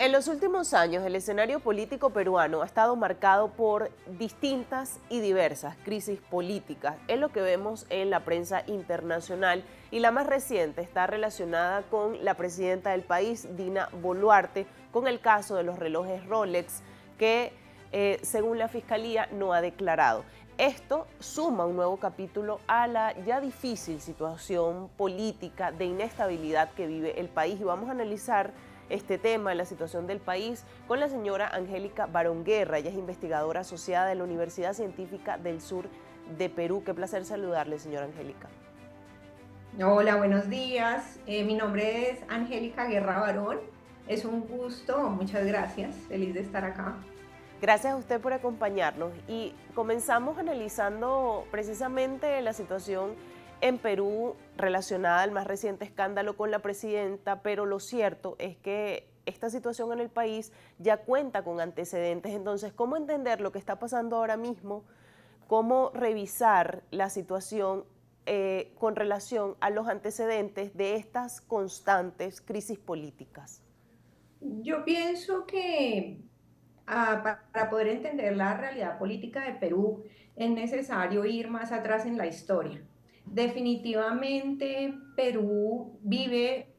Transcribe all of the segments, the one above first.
En los últimos años, el escenario político peruano ha estado marcado por distintas y diversas crisis políticas. Es lo que vemos en la prensa internacional y la más reciente está relacionada con la presidenta del país, Dina Boluarte, con el caso de los relojes Rolex que, según la Fiscalía, no ha declarado. Esto suma un nuevo capítulo a la ya difícil situación política de inestabilidad que vive el país y vamos a analizar este tema, la situación del país, con la señora Angélica Barón Guerra. Ella es investigadora asociada de la Universidad Científica del Sur de Perú. Qué placer saludarle, señora Angélica. Hola, buenos días. Mi nombre es Angélica Guerra Barón. Es un gusto, muchas gracias. Feliz de estar acá. Gracias a usted por acompañarnos y comenzamos analizando precisamente la situación en Perú relacionada al más reciente escándalo con la presidenta, pero lo cierto es que esta situación en el país ya cuenta con antecedentes. Entonces, ¿cómo entender lo que está pasando ahora mismo? ¿Cómo revisar la situación con relación a los antecedentes de estas constantes crisis políticas? Yo pienso que para poder entender la realidad política de Perú es necesario ir más atrás en la historia. Definitivamente Perú vive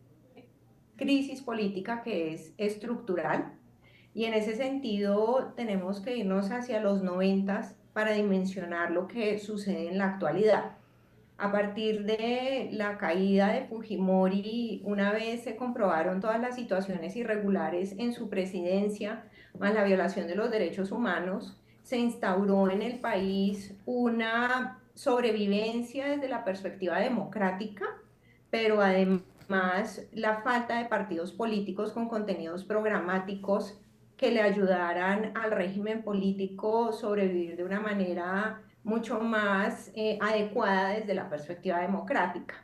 crisis política que es estructural y en ese sentido tenemos que irnos hacia los noventas para dimensionar lo que sucede en la actualidad. A partir de la caída de Fujimori, una vez se comprobaron todas las situaciones irregulares en su presidencia, más la violación de los derechos humanos, se instauró en el país una sobrevivencia desde la perspectiva democrática, pero además la falta de partidos políticos con contenidos programáticos que le ayudaran al régimen político sobrevivir de una manera mucho más adecuada desde la perspectiva democrática.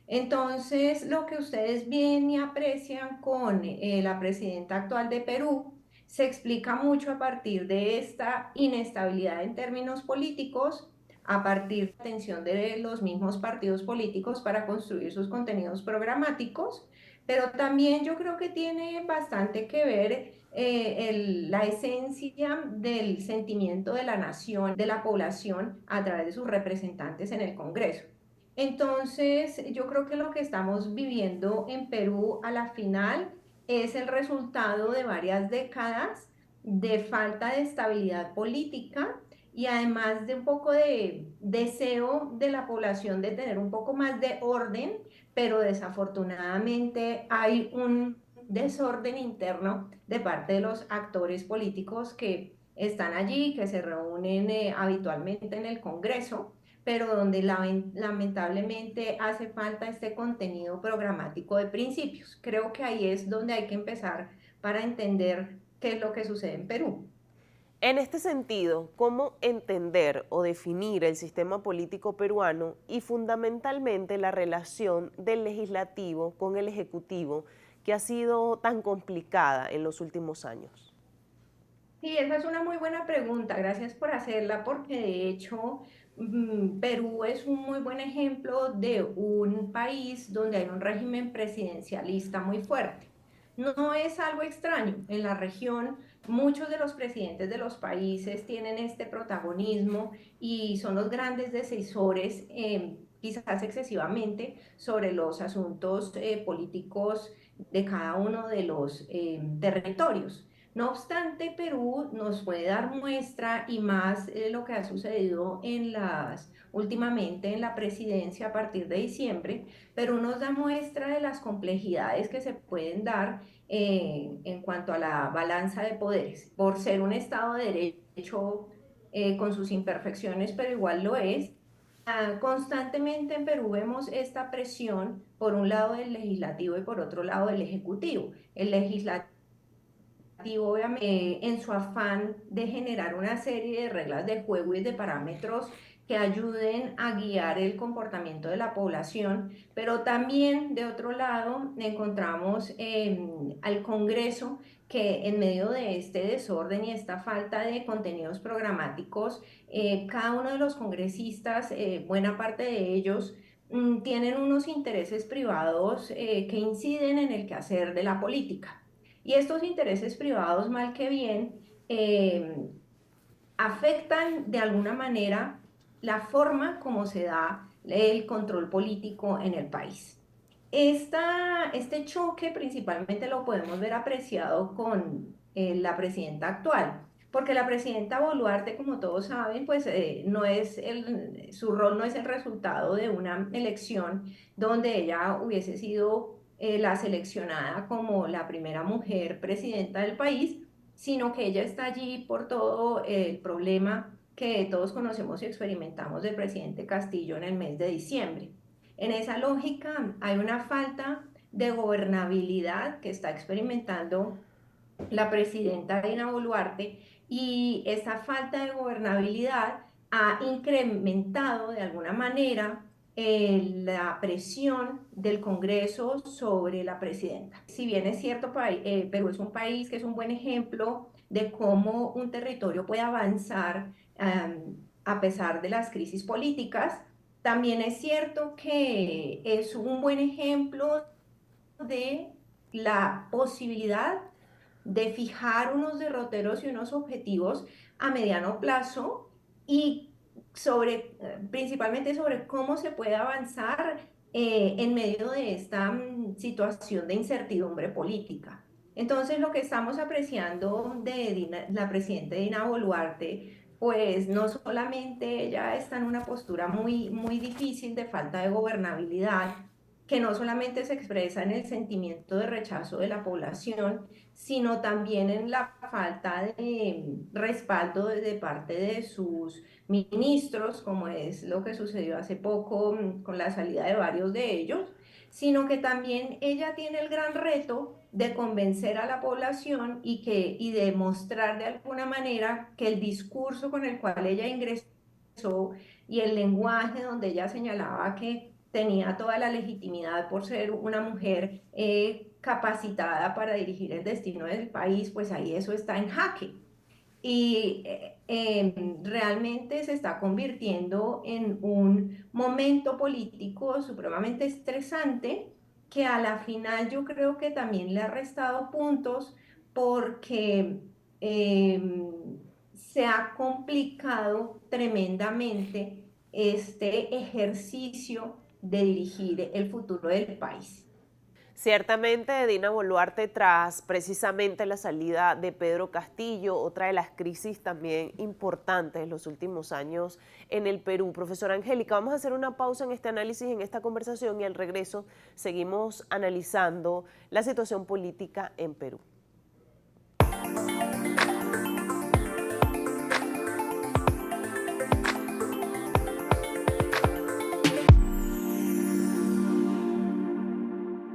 Entonces, lo que ustedes ven y aprecian con la presidenta actual de Perú se explica mucho a partir de esta inestabilidad en términos políticos, a partir de la atención de los mismos partidos políticos para construir sus contenidos programáticos, pero también yo creo que tiene bastante que ver la esencia del sentimiento de la nación, de la población, a través de sus representantes en el Congreso. Entonces, yo creo que lo que estamos viviendo en Perú a la final es el resultado de varias décadas de falta de estabilidad política y además de un poco de deseo de la población de tener un poco más de orden, pero desafortunadamente hay un desorden interno de parte de los actores políticos que están allí, que se reúnen habitualmente en el Congreso, pero donde lamentablemente hace falta este contenido programático de principios. Creo que ahí es donde hay que empezar para entender qué es lo que sucede en Perú. En este sentido, ¿cómo entender o definir el sistema político peruano y fundamentalmente la relación del legislativo con el ejecutivo que ha sido tan complicada en los últimos años? Sí, esa es una muy buena pregunta. Gracias por hacerla porque de hecho Perú es un muy buen ejemplo de un país donde hay un régimen presidencialista muy fuerte. No es algo extraño. En la región, muchos de los presidentes de los países tienen este protagonismo y son los grandes decisores, quizás excesivamente, sobre los asuntos políticos de cada uno de los territorios. No obstante, Perú nos puede dar muestra y más lo que ha sucedido últimamente en la presidencia a partir de diciembre. Perú nos da muestra de las complejidades que se pueden dar en cuanto a la balanza de poderes. Por ser un Estado de Derecho con sus imperfecciones, pero igual lo es. Constantemente en Perú vemos esta presión por un lado del legislativo y por otro lado del ejecutivo. El legislativo obviamente, en su afán de generar una serie de reglas de juego y de parámetros que ayuden a guiar el comportamiento de la población, pero también de otro lado encontramos al Congreso que en medio de este desorden y esta falta de contenidos programáticos, cada uno de los congresistas, buena parte de ellos, tienen unos intereses privados que inciden en el quehacer de la política. Y estos intereses privados, mal que bien, afectan de alguna manera la forma como se da el control político en el país. Este choque principalmente lo podemos ver apreciado con la presidenta actual, porque la presidenta Boluarte, como todos saben, pues no es su rol no es el resultado de una elección donde ella hubiese sido la seleccionada como la primera mujer presidenta del país, sino que ella está allí por todo el problema que todos conocemos y experimentamos del presidente Castillo en el mes de diciembre. En esa lógica hay una falta de gobernabilidad que está experimentando la presidenta Dina Boluarte, y esa falta de gobernabilidad ha incrementado de alguna manera la presión del Congreso sobre la presidenta. Si bien es cierto, Perú es un país que es un buen ejemplo de cómo un territorio puede avanzar a pesar de las crisis políticas, también es cierto que es un buen ejemplo de la posibilidad de fijar unos derroteros y unos objetivos a mediano plazo y principalmente sobre cómo se puede avanzar en medio de esta situación de incertidumbre política. Entonces, lo que estamos apreciando de la presidenta Dina Boluarte, pues no solamente ella está en una postura muy, muy difícil de falta de gobernabilidad, que no solamente se expresa en el sentimiento de rechazo de la población, sino también en la falta de respaldo de parte de sus ministros, como es lo que sucedió hace poco con la salida de varios de ellos, sino que también ella tiene el gran reto de convencer a la población y de mostrar de alguna manera que el discurso con el cual ella ingresó y el lenguaje donde ella señalaba que tenía toda la legitimidad por ser una mujer capacitada para dirigir el destino del país, pues ahí eso está en jaque. Y realmente se está convirtiendo en un momento político supremamente estresante que a la final yo creo que también le ha restado puntos porque se ha complicado tremendamente este ejercicio de dirigir el futuro del país. Ciertamente, Dina Boluarte, tras precisamente la salida de Pedro Castillo, otra de las crisis también importantes en los últimos años en el Perú. Profesora Angélica, vamos a hacer una pausa en este análisis, en esta conversación, y al regreso seguimos analizando la situación política en Perú.